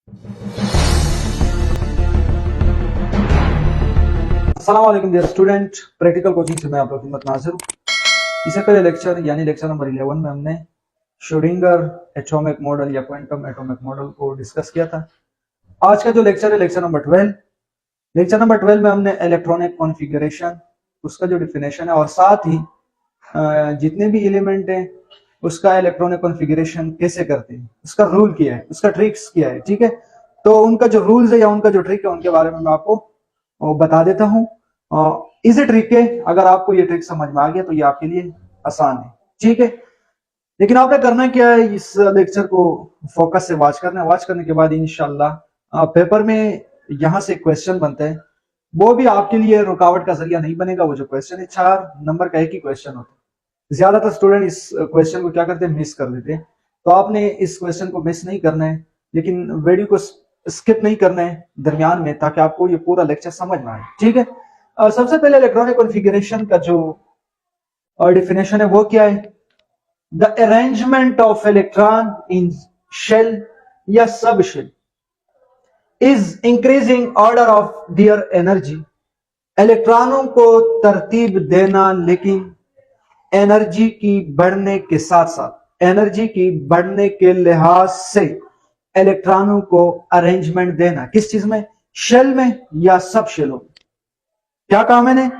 अस्सलाम वालेकुम dear student, practical coaching से मैं आप लोग की खिदमत में हाजिर हूँ। इससे पहले लेक्चर यानी लेक्चर नंबर 11 में हमने श्रोडिंगर एटॉमिक मॉडल या क्वांटम एटॉमिक मॉडल को डिस्कस किया था। आज का जो लेक्चर है लेक्चर नंबर 12। लेक्चर नंबर 12 में हमने इलेक्ट्रॉनिक कॉन्फ़िगरेशन, उसका जो डिफिनेशन है और साथ ही जितने भी एलिमेंट हैं उसका इलेक्ट्रॉनिक कॉन्फ़िगरेशन कैसे करते हैं, उसका रूल क्या है, उसका ट्रिक्स क्या है। ठीक है, तो उनका जो रूल्स है या उनका जो ट्रिक है उनके बारे में मैं आपको बता देता हूँ। इजी ट्रिक है, अगर आपको ये ट्रिक समझ में आ गया तो ये आपके लिए आसान है। ठीक है, लेकिन आपने करना क्या है, इस लेक्चर को फोकस से वॉच करना है। वॉच करने के बाद इंशाल्लाह पेपर में यहाँ से क्वेश्चन बनते हैं, वो भी आपके लिए रुकावट का जरिया नहीं बनेगा। वो जो क्वेश्चन है 4 नंबर का एक ही क्वेश्चन होता है। ज्यादातर स्टूडेंट इस क्वेश्चन को क्या करते हैं, मिस कर देते हैं। तो आपने इस क्वेश्चन को मिस नहीं करना है, लेकिन वीडियो को स्किप नहीं करना है दरमियान में, ताकि आपको ये पूरा लेक्चर समझ में आए। ठीक है, सबसे पहले इलेक्ट्रॉनिक कॉन्फ़िगरेशन का जो डिफिनेशन है वो क्या है? The arrangement of electron in shell या subshell is increasing order of their energy. इलेक्ट्रॉनों को तरतीब देना, लेकिन एनर्जी की बढ़ने के साथ साथ एनर्जी की बढ़ने के लिहाज से इलेक्ट्रॉनों को अरेंजमेंट देना। किस चीज में? शेल में या सब शेलों में। क्या कहा मैंने?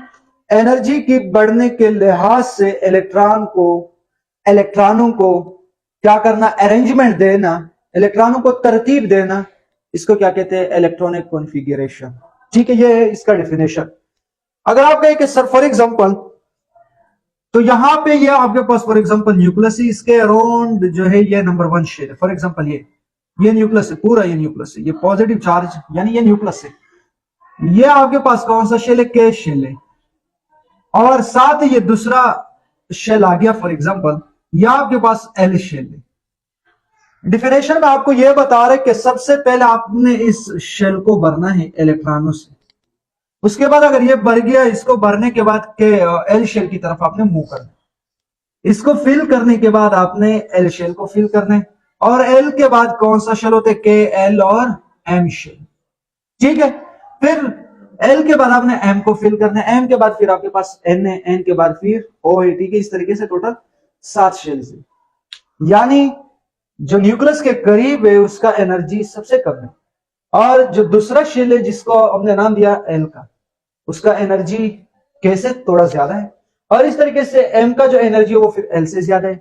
एनर्जी की बढ़ने के लिहाज से इलेक्ट्रॉनों को क्या करना? अरेंजमेंट देना, इलेक्ट्रॉनों को तरतीब देना। इसको क्या कहते हैं? Electronic configuration. ठीक है, ये है इसका डिफिनेशन। अगर आप कहें कि सर फॉर एग्जांपल, तो यहां पे ये आपके पास फॉर एग्जांपल न्यूक्लियस है, इसके अराउंड जो है ये नंबर 1 शेल है। फॉर एग्जांपल ये न्यूक्लियस है, पूरा ये न्यूक्लियस है, ये पॉजिटिव चार्ज यानी ये न्यूक्लियस है। ये आपके पास कौन सा शेल है? के शेल है। और साथ ही ये दूसरा शेल आ गया, फॉर एग्जांपल ये आपके पास एल शेल है। डिफिनेशन में आपको यह बता रहे कि सबसे पहले आपने इस शेल को भरना है इलेक्ट्रॉनों से। उसके बाद अगर ये भर गया, इसको भरने के बाद के एल शेल की तरफ आपने मूव करना। इसको फिल करने के बाद आपने एल शेल को फिल करना है। और एल के बाद कौन सा शेल होते? के, एल और एम शेल। ठीक है, फिर एल के बाद आपने एम को फिल करना है, एम के बाद फिर आपके पास एन है, एन के बाद फिर ओ है। ठीक है, इस तरीके से टोटल 7 शेल्स है। यानी जो न्यूक्लियस के करीब है उसका एनर्जी सबसे कम है, और जो दूसरा शेल है जिसको हमने नाम दिया एल का, उसका एनर्जी कैसे थोड़ा ज्यादा है। और इस तरीके से एम का जो एनर्जी है वो फिर एल से ज्यादा है,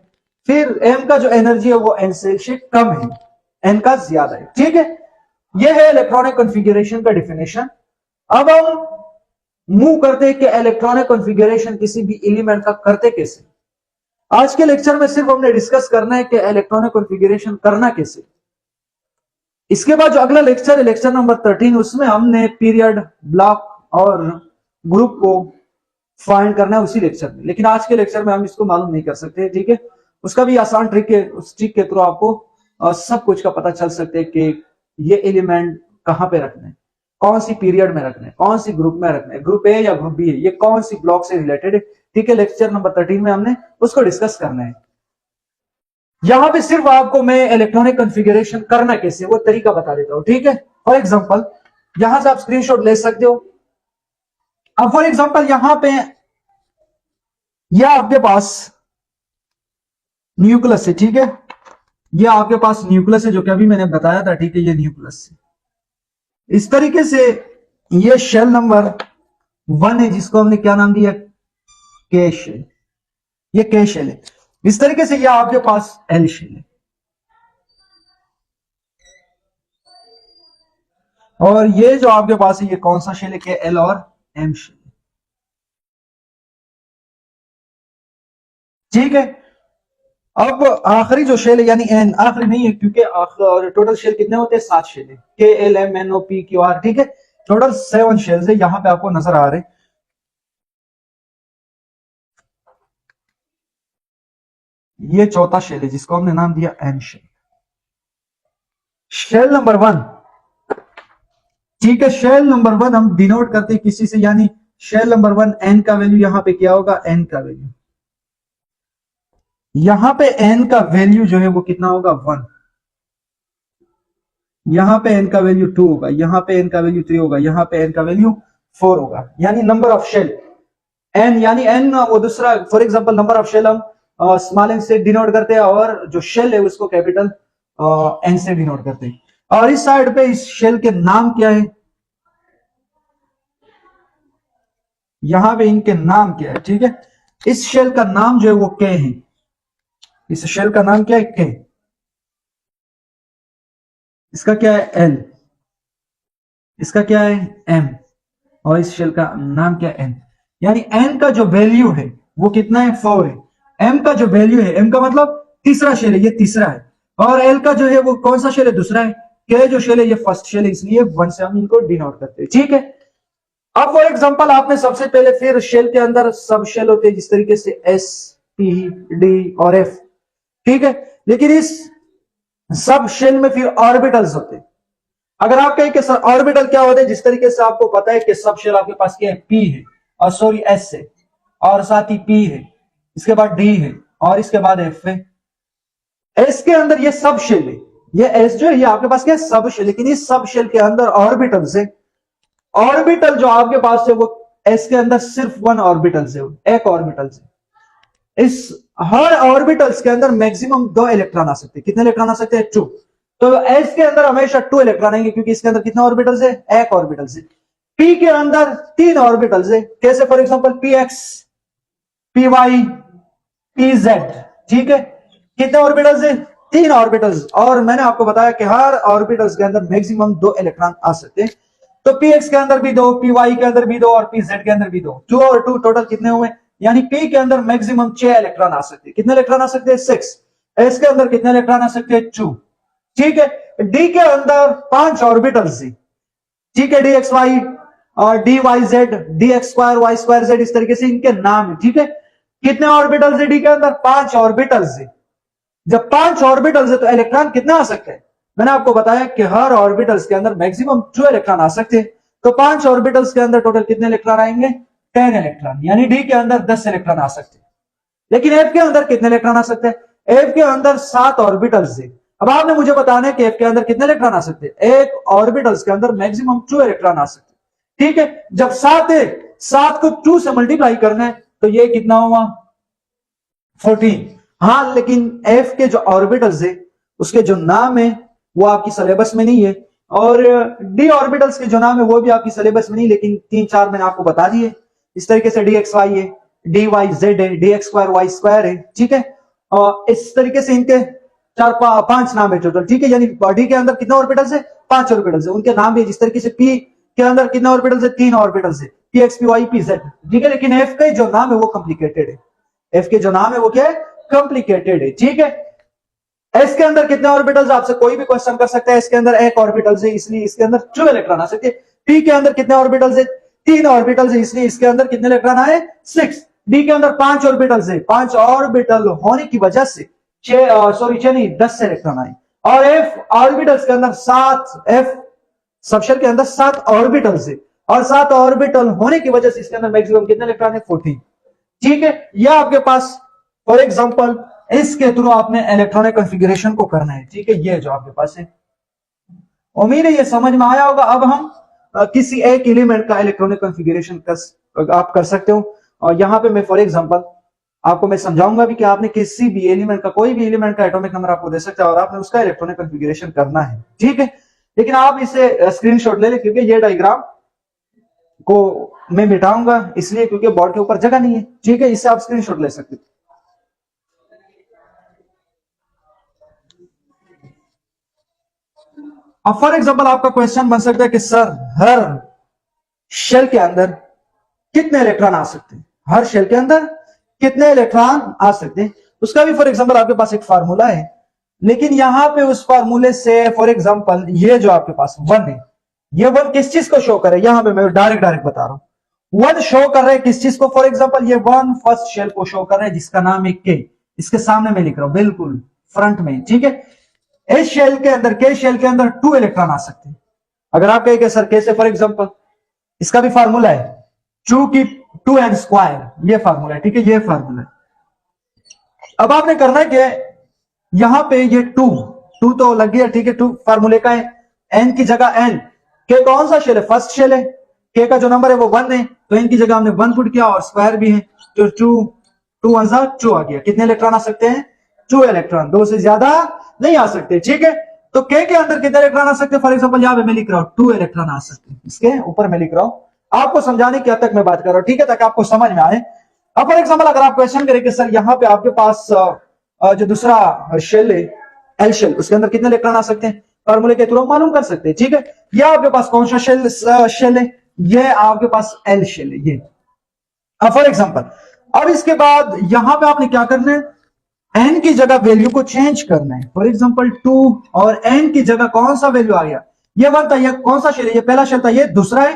फिर एम का जो एनर्जी है वो एन से कम है, एन का ज्यादा है। ठीक है, यह है इलेक्ट्रॉनिक कॉन्फ़िगरेशन का डिफिनेशन। अब हम मूव करते हैं कि इलेक्ट्रॉनिक कॉन्फ़िगरेशन किसी भी एलिमेंट का करते कैसे। आज के लेक्चर में सिर्फ हमने डिस्कस करना है कि इलेक्ट्रॉनिक कॉन्फ़िगरेशन करना कैसे। इसके बाद जो अगला लेक्चर है लेक्चर नंबर 13, उसमें हमने पीरियड, ब्लॉक और ग्रुप को फाइंड करना है उसी लेक्चर में। लेकिन आज के लेक्चर में हम इसको मालूम नहीं कर सकते। ठीक है, उसका भी आसान ट्रिक है, उस ट्रिक के थ्रू आपको सब कुछ का पता चल सकते हैं कि ये एलिमेंट कहां पे रखना है, कौन सी पीरियड में रखना है, कौन सी ग्रुप में रखना है, ग्रुप ए या ग्रुप बी है, ये कौन सी ब्लॉक से रिलेटेड है। ठीक है, लेक्चर नंबर 13 में हमने उसको डिस्कस करना है। यहां पे सिर्फ आपको मैं इलेक्ट्रॉनिक कॉन्फ़िगरेशन करना कैसे वो तरीका बता देता हूं। ठीक है, फॉर एग्जांपल यहां से आप स्क्रीनशॉट ले सकते हो। अब फॉर एग्जांपल यहां पे यह आपके पास न्यूक्लियस है। ठीक है, ये आपके पास न्यूक्लियस है जो कि अभी मैंने बताया था। ठीक है, ये न्यूक्लियस है। इस तरीके से ये शेल नंबर 1 है जिसको हमने क्या नाम दिया? के शेल। ये के शेल है। इस तरीके से ये आपके पास एल शेल है। और ये जो आपके पास है ये कौन सा शेल है? के, एल और एम शेल। ठीक है, अब आखिरी जो शेल है यानी एन, आखिरी नहीं है क्योंकि टोटल शेल कितने होते हैं? 7 शेल है। K, L, M, N, O, P, Q, R. ठीक है, टोटल 7 शेल्स है, यहां पे आपको नजर आ रहे हैं। ये चौथा शेल है जिसको हमने नाम दिया एन शेल। Shell number 1। ठीक है, शेल नंबर 1 हम डिनोट करते हैं किसी से, यानी शेल नंबर 1 एन का वैल्यू यहां पे क्या होगा? एन का वैल्यू यहां पे एन का वैल्यू जो है वो कितना होगा? 1। यहां पे n का वैल्यू 2 होगा, यहां पे n का वैल्यू 3 होगा, यहां पे n का वैल्यू 4 होगा, यानी नंबर ऑफ शेल n, यानी n वो दूसरा, for example number of shell हम स्मॉल n से डिनोट करते हैं और जो शेल है उसको कैपिटल n से डिनोट करते हैं। और इस साइड पे इस शेल के नाम क्या है, यहां पे इनके नाम क्या है, ठीक है। इस शेल का नाम जो है वो के है, इस शेल का नाम क्या है, के। इसका क्या है, एल। इसका क्या है, एम। और इस शेल का नाम क्या है, एन। यानी एन का जो वैल्यू है वो कितना है, 4 है। एम का जो वैल्यू है, एम का मतलब तीसरा शेल है, ये तीसरा है। और एल का जो है वो कौन सा शेल है, दूसरा है। के जो शेल है ये फर्स्ट शेल है, इसलिए 1 से हम इनको डिनोट करते हैं, ठीक है। अब फॉर एग्जांपल आपने सबसे पहले, फिर शेल के अंदर सब शेल होते हैं जिस तरीके से एस, पी, डी और एफ, ठीक है। लेकिन इस सब शेल में फिर ऑर्बिटल्स होते हैं। अगर आप कहें कि सर ऑर्बिटल क्या होते हैं, जिस तरीके से आपको पता है कि सब शेल आपके पास क्या है, पी है, और सॉरी एस है, और साथ ही पी है, इसके बाद डी है, और इसके बाद एफ है। एस के अंदर ये सब शेल है, ये एस जो है ये आपके पास क्या है, सब शेल। लेकिन इस सब शेल के अंदर ऑर्बिटल है। ऑर्बिटल जो आपके पास है वो एस के अंदर सिर्फ 1 ऑर्बिटल है, एक ऑर्बिटल है। इस हर ऑर्बिटल्स के अंदर मैक्सिमम 2 इलेक्ट्रॉन आ सकते हैं। कितने इलेक्ट्रॉन आ सकते हैं, 2। तो एस के अंदर हमेशा 2 इलेक्ट्रॉन आएंगे, क्योंकि इसके अंदर कितना ऑर्बिटल्स है, एक ऑर्बिटल्स है। पी के अंदर 3 ऑर्बिटल्स है, कैसे, for example p x, p y, p z, ठीक है। कितने ऑर्बिटल्स है, 3 ऑर्बिटल्स। और मैंने आपको बताया कि हर ऑर्बिटल्स के अंदर मैक्सिमम 2 इलेक्ट्रॉन आ सकते हैं। तो पी एक्स के अंदर भी 2, पी वाई के अंदर भी 2, और पी जेड के अंदर भी 2, 2 और 2 टोटल कितने हुए, यानी पी के अंदर मैक्सिमम 6 इलेक्ट्रॉन आ सकते हैं। कितने इलेक्ट्रॉन आ सकते हैं, 6। एस के अंदर कितने इलेक्ट्रॉन आ सकते हैं, 2, ठीक है। डी के अंदर 5 ऑर्बिटल्स है, ठीक है। डी एक्स वाई और d y z, d x square y square z, इस तरीके से इनके नाम है, ठीक है। कितने ऑर्बिटल्स है डी के अंदर, 5 ऑर्बिटल्स है। जब 5 ऑर्बिटल्स है तो इलेक्ट्रॉन कितने आ सकते हैं, मैंने आपको बताया कि हर ऑर्बिटल्स के अंदर मैक्सिमम 2 इलेक्ट्रॉन आ सकते हैं। तो 5 ऑर्बिटल्स के अंदर टोटल कितने इलेक्ट्रॉन आएंगे, 10 इलेक्ट्रॉन, यानी डी के अंदर 10 इलेक्ट्रॉन आ सकते हैं। लेकिन एफ के अंदर कितने इलेक्ट्रॉन आ सकते हैं, एफ के अंदर 7 ऑर्बिटल्स है। अब आपने मुझे बताना है कि एफ के अंदर कितने इलेक्ट्रॉन आ सकते हैं, एक ऑर्बिटल्स के अंदर मैक्सिमम 2 इलेक्ट्रॉन आ सकते हैं, ठीक है। जब 7 है, 7 को 2 से मल्टीप्लाई करना है तो ये कितना हुआ, 14। हाँ, लेकिन एफ के जो ऑर्बिटल्स है उसके जो नाम है वो आपकी सिलेबस में नहीं है, और डी ऑर्बिटल्स के जो नाम है वो भी आपकी सिलेबस में नहीं, लेकिन 3-4 मैंने आपको बता दिए। इस तरीके से डी एक्स वाई है, डी वाई जेड है, d x square y square है, ठीक है। और इस तरीके से इनके 4-5 नाम है टोटल, ठीक है। यानी डी के अंदर कितने ऑर्बिटल्स है, 5 ऑर्बिटल्स है, उनके नाम भी। जिस तरीके से पी के अंदर कितने ऑर्बिटल्स है, 3 ऑर्बिटल्स है, p x p y p z, ठीक है। लेकिन एफ का जो नाम है वो कॉम्प्लिकेटेड है, एफ के जो नाम है वो क्या है, कॉम्प्लिकेटेड है, ठीक है। एस के अंदर कितने ऑर्बिटल्स, आपसे कोई भी क्वेश्चन कर सकता है। एस के अंदर एक ऑर्बिटल्स है, इसलिए इसके अंदर 2 इलेक्ट्रॉन आ सकते हैं। पी के अंदर कितने ऑर्बिटल्स है, 3 ऑर्बिटल्स है, इसलिए इसके अंदर कितने इलेक्ट्रॉन आए, 6। डी के अंदर 5 ऑर्बिटल्स है, 5 ऑर्बिटल होने की वजह से 6 नहीं 10 इलेक्ट्रॉन आए। और एफ ऑर्बिटल्स के अंदर 7, एफ सबशेल के अंदर 7 ऑर्बिटल्स है, और 7 ऑर्बिटल होने की वजह से इसके अंदर मैक्सिमम कितने इलेक्ट्रॉन है, 14, ठीक है। यह आपके पास फॉर एग्जांपल इसके थ्रू आपने इलेक्ट्रॉनिक कॉन्फ़िगरेशन को करना है, ठीक है। ये जो आपके पास है, उम्मीद है ये समझ में आया होगा। अब हम किसी एक एलिमेंट का इलेक्ट्रॉनिक कॉन्फ़िगरेशन आप कर सकते हो, और यहां पे मैं फॉर एग्जांपल आपको मैं समझाऊंगा भी कि आपने किसी भी एलिमेंट का, कोई भी एलिमेंट का एटॉमिक नंबर आपको दे सकता है और आपने उसका इलेक्ट्रॉनिक कॉन्फ़िगरेशन करना है, ठीक है। लेकिन आप इसे स्क्रीनशॉट ले लें, क्योंकि ये डायग्राम को मैं मिटाऊंगा इसलिए क्योंकि बोर्ड के ऊपर जगह नहीं है, ठीक है। इससे आप स्क्रीनशॉट ले सकते हैं। अब फॉर एग्जांपल आपका क्वेश्चन बन सकता है कि सर हर शेल के अंदर कितने इलेक्ट्रॉन आ सकते हैं, हर शेल के अंदर कितने इलेक्ट्रॉन आ सकते हैं। उसका भी फॉर एग्जांपल आपके पास एक फार्मूला है, लेकिन यहां पे उस फार्मूले से फॉर एग्जांपल ये जो आपके पास 1 है, ये 1 किस चीज को शो कर रहा है, यहां पे मैं डायरेक्ट बता रहा हूं। 1 शो कर रहा है किस चीज को, फॉर एग्जांपल ये 1 फर्स्ट शेल को शो कर रहा है जिसका नाम है के। इसके सामने मैं लिख रहा हूं बिल्कुल फ्रंट में, ठीक है। इस शेल के अंदर, के शेल के अंदर 2 इलेक्ट्रॉन आ सकते हैं। अगर आप कहेंगे सर कैसे, फॉर एग्जांपल इसका भी फार्मूला है 2 की 2n स्क्वायर, ये फार्मूला है, ठीक है, ये फार्मूला है। अब आपने करना है कि यहां पे ये 2 तो लग गया, ठीक है, 2 फार्मूले का है। एन की जगह एन, के कौन सा शेल है, फर्स्ट शेल है, के का जो नंबर है वो 1 है, तो एन की जगह हमने 1 पुट किया और स्क्वायर भी है, तो 2 1 2 आ गया। कितने इलेक्ट्रॉन आ सकते हैं, 2 इलेक्ट्रॉन, 2 से ज्यादा नहीं आ सकते, ठीक है। तो के अंदर कितने इलेक्ट्रॉन आ सकते हैं, फॉर एग्जांपल यहां पे मैं लिख रहा हूं 2 इलेक्ट्रॉन आ सकते हैं, इसके ऊपर मैं लिख रहा हूं, आपको समझाने की हद तक मैं बात कर रहा हूं, ठीक है, ताकि आपको समझ में आए। अब फॉर एग्जांपल अगर आप क्वेश्चन करें कि सर यहाँ पे आपके पास जो दूसरा शेल है एल शेल, उसके अंदर कितने इलेक्ट्रॉन आ सकते हैं, फॉर्मूले के थ्रू हम मालूम कर सकते हैं, ठीक है। यह आपके पास कौन सा शेल है, ये आपके पास एल शेल है ये। अब फॉर एग्जांपल अब इसके बाद यहां पे आपने क्या करना है, एन की जगह वैल्यू को चेंज करना है, फॉर एग्जांपल 2 और एन की जगह कौन सा वैल्यू आ गया, ये 1 था, ये कौन सा शेल है, ये पहला शेल था, ये दूसरा है,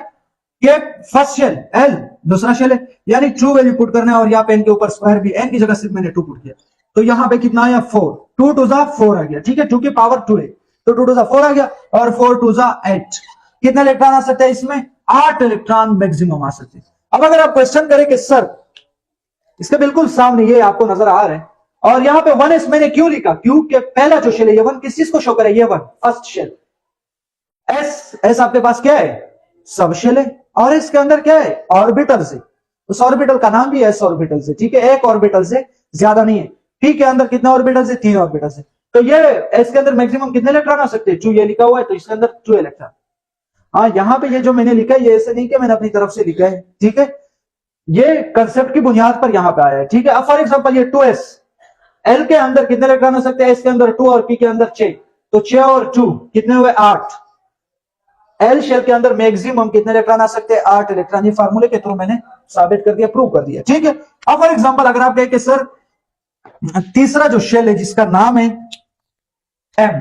ये फर्स्ट शेल एल दूसरा शेल है, यानी ट्रू वैल्यू पुट करना है, और यहाँ पे एन के ऊपर स्क्वायर भी, एन की जगह सिर्फ मैंने 2 पुट किया, तो यहाँ पे कितना आया 4, 2 2 4 आ गया, ठीक है, 2 की पावर 2 है, तो 2 2 4 आ गया, और 4 2 8, कितना इलेक्ट्रॉन आ सकता है इसमें, 8 इलेक्ट्रॉन मैक्सिमम आ सकते हैं। अब अगर आप क्वेश्चन करें कि सर इसके बिल्कुल सामने ये आपको नजर आ रहा है, और यहां पे 1s मैंने क्यों लिखा, क्योंकि पहला जो शेल है ये 1 किस चीज को शो करे, ये 1 फर्स्ट शेल, एस आपके पास क्या है, सब शेल है, और इसके अंदर क्या है, ऑर्बिटल से, उस ऑर्बिटल का नाम भी एस ऑर्बिटल से, ठीक है, एक ऑर्बिटल से ज्यादा नहीं है, ठीक है, अंदर कितने ऑर्बिटल से, 3 ऑर्बिटल से, तो ये एस के अंदर मैक्सिमम कितने इलेक्ट्रॉन आ सकते हैं, 2 ये लिखा हुआ है, तो इसके अंदर 2 इलेक्ट्रॉन। हाँ यहां पे ये जो मैंने लिखा है ये ऐसे नहीं कि मैंने अपनी तरफ से लिखा है, ठीक है, ये कंसेप्ट की बुनियाद पर यहां पे आया है, ठीक है। अब फॉर एग्जांपल ये 2s, एल के अंदर कितने इलेक्ट्रॉन हो सकते हैं, एस के अंदर 2 और पी के अंदर 6, तो 6 और 2 कितने हुए 8, एल शेल के अंदर मैक्सिमम कितने इलेक्ट्रॉन आ सकते हैं, 8 इलेक्ट्रॉन, ये फार्मूले के थ्रू मैंने साबित कर दिया, प्रूव कर दिया, ठीक है। अब फॉर एग्जांपल अगर आप कहें कि सर तीसरा जो शेल है जिसका नाम है एम,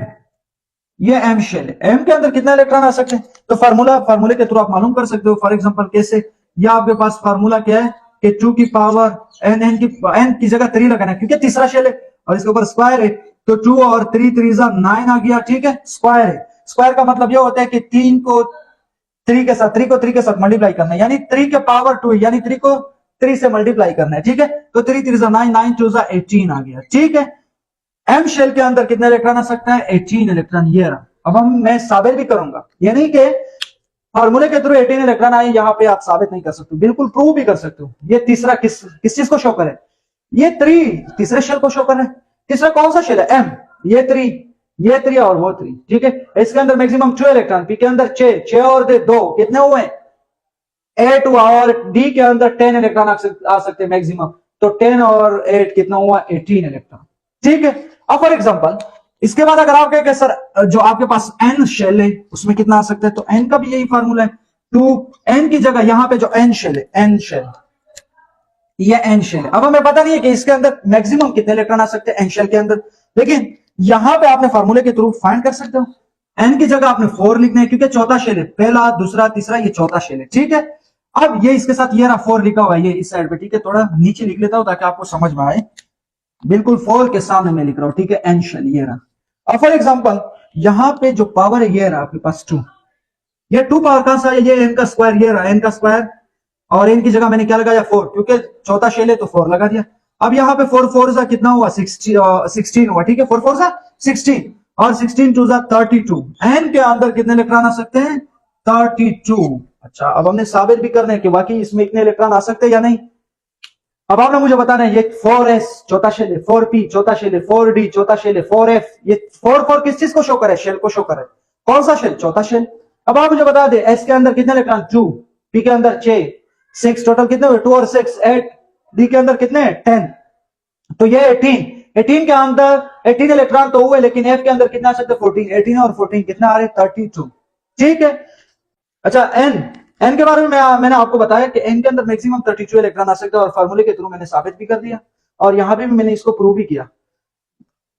ये एम शेल है, एम के अंदर कितने इलेक्ट्रॉन आ सकते हैं, तो फार्मूले के थ्रू आप मालूम कर सकते हो, फॉर एग्जांपल कैसे, या आपके पास फार्मूला क्या है कि 2 की पावर एन की जगह 3 लगाना है, क्योंकि तीसरा शेल है और इसके ऊपर स्क्वायर है, तो 2 और 3 3 9 आ गया, ठीक है, स्क्वायर है, स्क्वायर का मतलब यह होता है कि 3 को 3 के साथ मल्टीप्लाई करना है, यानी 3 के पावर 2, यानी 3 को 3 से मल्टीप्लाई करना है, ठीक है, तो 3 3 9 9 2 18 आ गया, ठीक है। एम शेल के अंदर कितने इलेक्ट्रॉन आ सकता है, 18 इलेक्ट्रॉन, ये रहा। अब मैं साबित भी करूंगा, ये नहीं कि फार्मूले के थ्रू 18 इलेक्ट्रॉन आए, यहां पे आप साबित नहीं कर सकते, बिल्कुल प्रूव भी कर सकते हो। ये तीसरा किस चीज को शो करे, ये 3 तीसरे शेल को शो कर रहा है, तीसरा कौन सा शेल है, एम, ये 3 और वो 3, ठीक है, इसके अंदर मैक्सिमम 2 इलेक्ट्रॉन, पी के अंदर 6 और 2 कितने हुए 8 हुआ, और डी के अंदर 10 इलेक्ट्रॉन आ सकते हैं मैक्सिमम, तो 10 और 8 कितना हुआ 18 इलेक्ट्रॉन, ठीक है। अब फॉर एग्जांपल इसके बाद अगर आप कहें सर जो आपके पास एन शेल है उसमें कितना आ सकता है, तो एन का भी यही फार्मूला है, 2 एन की जगह यहां पे जो एन शेल है, एन शेल, ये एन शेल है। अब हमें पता नहीं है कि इसके अंदर मैक्सिमम कितने इलेक्ट्रॉन आ सकते हैं एन शेल के अंदर, लेकिन यहां पे आपने फार्मूले के थ्रू फाइंड कर सकते हो, एन की जगह आपने 4 लिखना है, क्योंकि चौथा शेल है, पहला दूसरा तीसरा ये चौथा शेल है, ठीक है। अब ये इसके साथ ये रहा 4 लिखा हुआ है, ये इस साइड पे, ठीक है, थोड़ा नीचे लिख लेता हूं ताकि आपको समझ में आए, बिल्कुल 4 के सामने मैं लिख रहा हूं, ठीक है, एन शेल ये रहा। अब फॉर एग्जांपल यहां पे जो पावर है ये रहा आपके पास 2, ये 2 पावर कहां से है, ये एन का स्क्वायर, ये रहा एन का स्क्वायर, और एन की जगह मैंने क्या लगाया 4, क्योंकि चौथा शेल है तो 4 लगा दिया। अब यहां पे 4 4 सा कितना हुआ 16 हुआ, ठीक है, 4 4 सा 16, और 16 2 सा 32, एन के अंदर कितने इलेक्ट्रॉन आ सकते हैं 32। अच्छा, अब हमने साबित भी करना है कि वाकई इसमें इतने इलेक्ट्रॉन आ सकते हैं या नहीं। अब आपने मुझे बताना है ये 4s चौथा शेल है, 4p चौथा शेल है, 4d चौथा शेल है, 4f, ये 4 4 किस चीज को शो करे, शेल को शो करे, कौन सा शेल, चौथा शेल। अब आप मुझे बता दे s के अंदर कितने इलेक्ट्रॉन 2, p के अंदर 6 टोटल कितने हुए 2 और 6 8, d के अंदर कितने 10, तो ये 18 के अंदर 18 इलेक्ट्रॉन तो हुए, लेकिन f के अंदर कितना आ सकते 14, 18 और 14 कितना आ रहे 32, ठीक है। अच्छा एन के बारे में मैंने आपको बताया कि एन के अंदर मैक्सिमम 32 इलेक्ट्रॉन आ सकते हैं, और फार्मूले के थ्रू मैंने साबित भी कर दिया, और यहां भी मैंने इसको प्रूव भी किया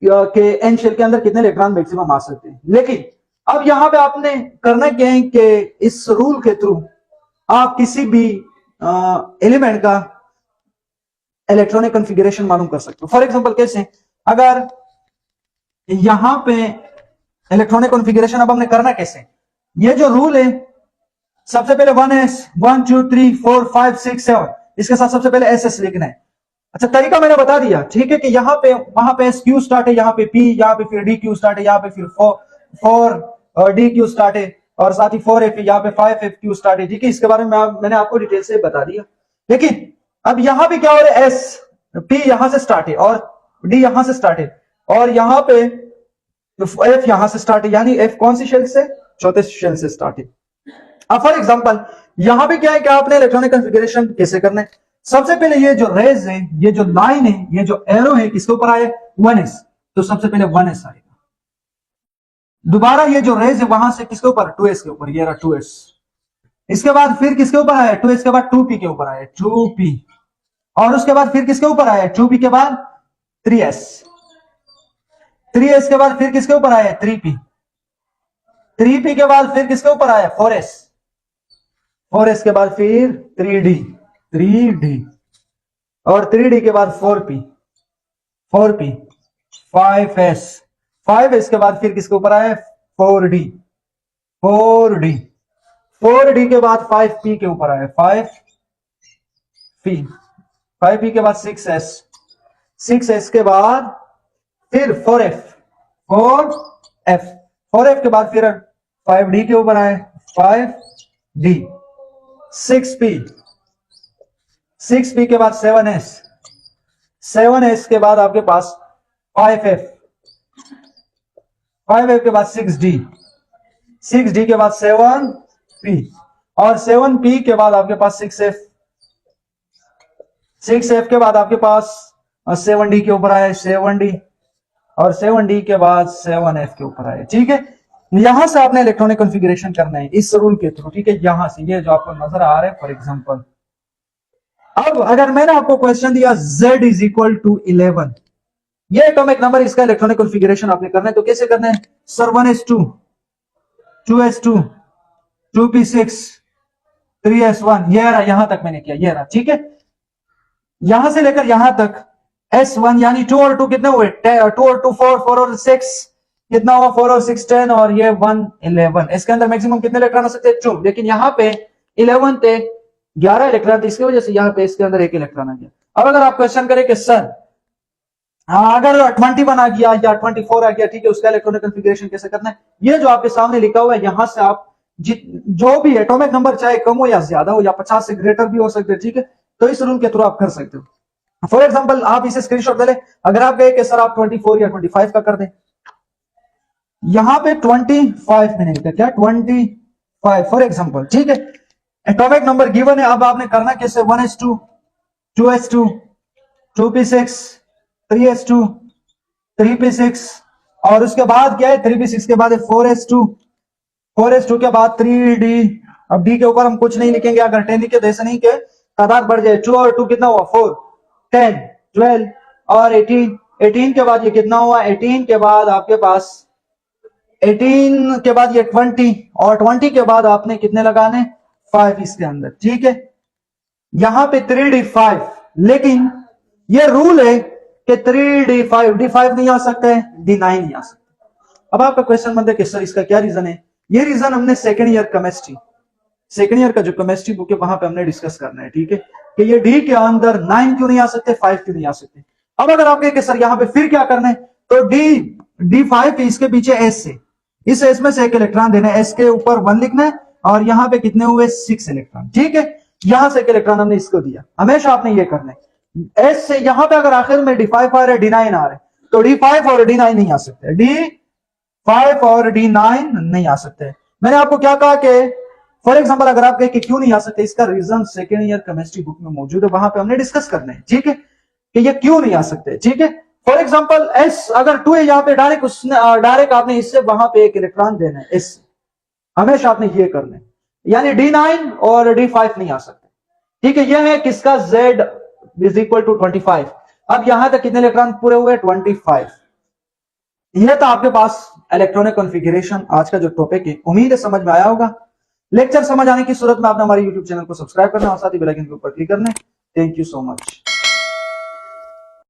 कि एन शेल के अंदर कितने इलेक्ट्रॉन मैक्सिमम आ सकते हैं। लेकिन अब यहां पे आपने करना क्या है कि इस रूल के थ्रू आप किसी भी एलिमेंट का इलेक्ट्रॉनिक कॉन्फ़िगरेशन मालूम कर सकते हो। फॉर एग्जांपल कैसे, अगर यहां पे इलेक्ट्रॉनिक कॉन्फ़िगरेशन अब हमने करना कैसे, ये जो रूल है सबसे पहले 1s 1 2 3 4 5 6 7, इसके साथ सबसे पहले ss लिखना है। अच्छा, तरीका मैंने बता दिया, ठीक है, कि वहां पे s q स्टार्ट है, यहाँ पे p, यहाँ पे फिर d q स्टार्ट है, यहाँ पे फिर 4 डी क्यू स्टार्ट है, और साथ ही 4f यहाँ पे 5f क्यू स्टार्ट है। ठीक है, इसके बारे में मैंने आपको डिटेल से बता दिया। लेकिन अब यहां पे क्या हो रहा है, एस पी यहां से स्टार्ट है और डी यहां से स्टार्ट है, और यहां पे एफ यहां से स्टार्ट है, यानी एफ कौन सी शेल से, चौथे शेल से स्टार्ट है। अब फॉर एग्जांपल यहां पे क्या है, क्या आपने इलेक्ट्रॉनिक कॉन्फ़िगरेशन कैसे करना है। सबसे पहले ये जो रेज है, ये जो लाइन है, ये जो एरो है, किसके ऊपर आए, 1s, तो सबसे पहले 1s आएगा। दोबारा ये जो रेज है वहां से किसके ऊपर, 2s के ऊपर, ये रहा 2s। इसके बाद फिर किसके ऊपर आया, 2s के बाद 2p के ऊपर आया, 2p, और उसके बाद फिर किसके ऊपर आया, 2p के बाद 3s, 3s के बाद फिर किसके ऊपर आया, 3p, 3p के बाद फिर किसके ऊपर आया, 4s, 4s के बाद फिर 3d, 3d, और 3d के बाद 4p, 4p, 5s, 5s के बाद फिर किसके ऊपर आया, 4d, 4d, 4d के बाद 5p के ऊपर आया, 5p, 5p के बाद 6s, 6s के बाद फिर 4f, 4f, 4f के बाद फिर 5d के ऊपर आए, 5d, 6p, 6p के बाद 7s, 7s के बाद आपके पास 5f, 5f के बाद 6d, 6d के बाद 7p, और 7p के बाद आपके पास 6f, 6f के बाद आपके पास 7d के ऊपर आए, 7d, और 7d के बाद 7f के ऊपर आए। ठीक है, यहां से आपने इलेक्ट्रॉनिक कॉन्फ़िगरेशन करना है इस रूल के थ्रू। ठीक है, यहां से ये जो आपको नजर आ रहा है फॉर एग्जांपल, अब अगर मैंने आपको क्वेश्चन दिया z इज इक्वल टू 11, ये एटॉमिक नंबर, इसका इलेक्ट्रॉनिक कॉन्फ़िगरेशन आपने करना है, तो कैसे करना है sir, 1s2, 2s2, 2p6, 3s1, ये रहा, यहां तक मैंने किया, ये रहा। ठीक है, यहां से लेकर यहां तक s1 यानी 2 और 2 कितने हुए, 2 और 2 4, 4 और 6 कितना हुआ, 4 और 6 10, और ये 1 11। इसके अंदर मैक्सिमम कितने इलेक्ट्रॉन हो सकते हैं, 2, लेकिन यहाँ पे 11 थे 11 इलेक्ट्रॉन थे, इसकी वजह से यहाँ पे इसके अंदर 1 इलेक्ट्रॉन आ गया। अब अगर आप क्वेश्चन करें कि सर अगर 21 आ गया या 24 आ गया, ठीक है, उसका इलेक्ट्रॉनिक कॉन्फ़िगरेशन कैसे करना है, ये जो आपके सामने लिखा हुआ है, यहां से आप जो भी एटॉमिक नंबर चाहे कम हो या ज्यादा हो या 50 से ग्रेटर भी हो सकते हैं, ठीक है, तो इस रूल के थ्रू आप कर सकते हो। फॉर एग्जांपल आप इसे स्क्रीनशॉट ले लें, अगर आप कहे कि सर आप 24 या 25 का कर दें, यहां पे 25 मैंने लिखा, क्या 25 फॉर एग्जांपल, ठीक है, एटॉमिक नंबर गिवन है। अब आपने करना कैसे, 1s2, 2s2, 2p6, 3s2, 3p6, और उसके बाद क्या है, 3p6 के बाद है 4s2, 4s2 के बाद 3d। अब d के ऊपर हम कुछ नहीं लिखेंगे, अगर 10 लिखे जैसे नहीं के तादाद बढ़ जाए, 2 और 2 कितना हुआ, 4, 10, 12 और 18, 18 के बाद ये कितना हुआ, 18 के बाद आपके पास 18 के बाद ये 20, और 20 के बाद आपने कितने लगाने, 5 इसके अंदर। ठीक है, यहां पे 3d5, लेकिन ये रूल है कि 3d5, d5 नहीं आ सकता है, d9 नहीं आ सकता। अब आपका क्वेश्चन बनता है कि सर इसका क्या रीजन है, ये रीजन हमने सेकेंड ईयर का जो केमिस्ट्री बुक है वहां पे हमने डिस्कस करना है। ठीक है, कि ये डी के अंदर 9 क्यों नहीं आ सकते, 5 क्यों नहीं आ सकते। अब अगर आप कहें कि सर यहां पे फिर क्या करना है, तो d5 इसके पीछे एस से, इस एस में से एक इलेक्ट्रॉन देना है, एस के ऊपर 1 लिखना है, और यहां पे कितने हुए, 6 इलेक्ट्रॉन। ठीक है, यहां से एक इलेक्ट्रॉन हमने इसको दिया, हमेशा आपने ये करना है। एस से यहां पे अगर आखिर में d5 आ रहा है, d9 आ रहा है, तो d5 और d9 नहीं आ सकते, d5 और d9 नहीं आ सकते। मैंने आपको क्या कहा कि फॉर एग्जांपल अगर आप कहें कि क्यों नहीं आ सकते, इसका reason second year chemistry book में मौजूद है, वहां पे हमने डिस्कस करना है। ठीक है, कि ये क्यों नहीं आ सकते। ठीक है, फॉर एग्जांपल एस अगर 2 है, यहां पे डायरेक्ट आपने इससे वहां पे एक इलेक्ट्रॉन देना है, इस हमेशा आपने ये करना है, यानी d9 और d5 नहीं आ सकते। ठीक है, यह है किसका, z इज इक्वल टू 25। अब यहां तक कितने इलेक्ट्रॉन पूरे हुए, 25। यह था आपके पास इलेक्ट्रॉनिक कॉन्फ़िगरेशन। आज का जो टॉपिक है, उम्मीद है समझ में आया होगा। लेक्चर समझ आने की सूरत में आपने हमारे यूट्यूब चैनल को सब्सक्राइब करना और साथ ही बेल आइकन के ऊपर क्लिक करना है। Thank you so much.